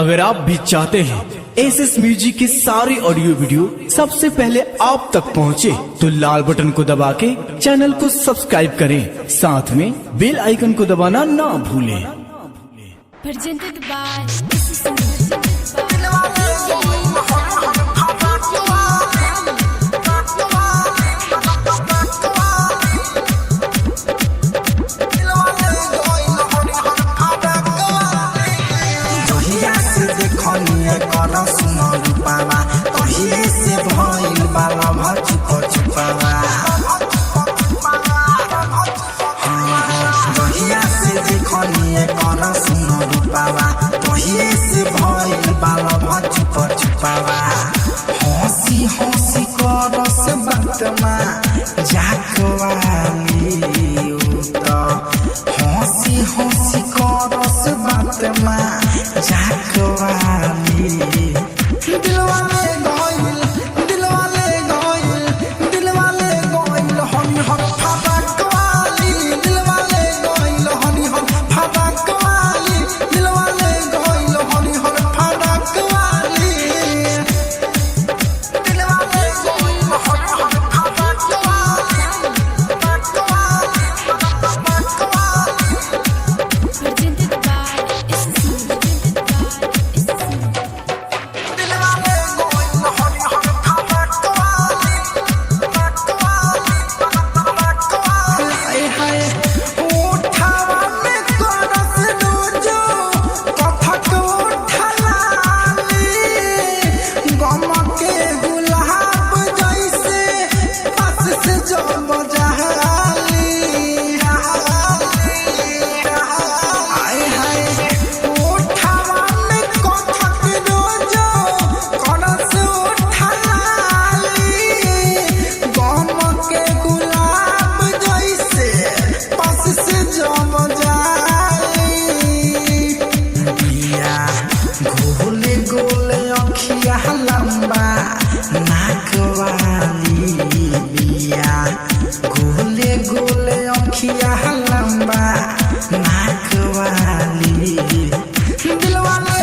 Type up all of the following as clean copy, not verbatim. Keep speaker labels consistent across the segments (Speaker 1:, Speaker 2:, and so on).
Speaker 1: अगर आप भी चाहते हैं एसएस म्यूजिक की सारी ऑडियो वीडियो सबसे पहले आप तक पहुंचे, तो लाल बटन को दबा के चैनल को सब्सक्राइब करें, साथ में बेल आइकन को दबाना ना भूलें।
Speaker 2: Presented by
Speaker 3: से भइल बाला भचुक चुपावा दहिया से देखनिए कर सुन रूपावा दहिए से भइल बाला भचुक चुपावा हंसी हंसी कर से बातमा जाकवाली उता हंसी हंसी कर से बातमा जाकवाली लंबा नाकवाली बिया गोले गोले अखिया लंबा नाकवाली दिलवाले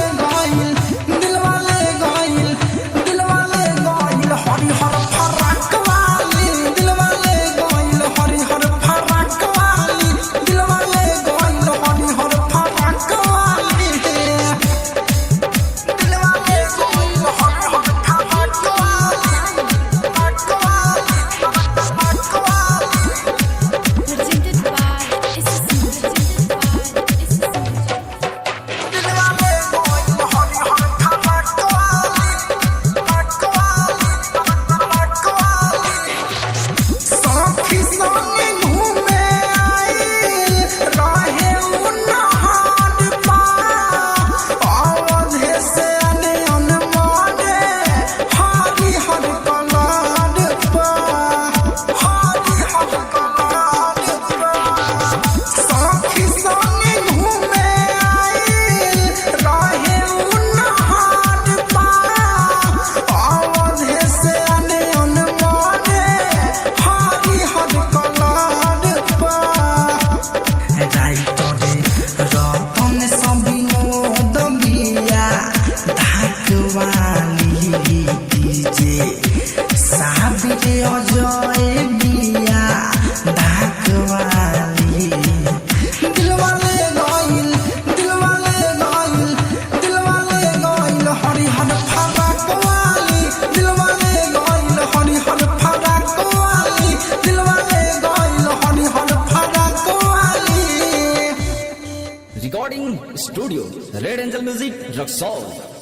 Speaker 3: गइल हरि हर फरक वाली दिलवाले गइल हरि हर फरक वाली दिलवाले गइल हरि हर फरक वाली
Speaker 1: recording studio red angel music Raxaul.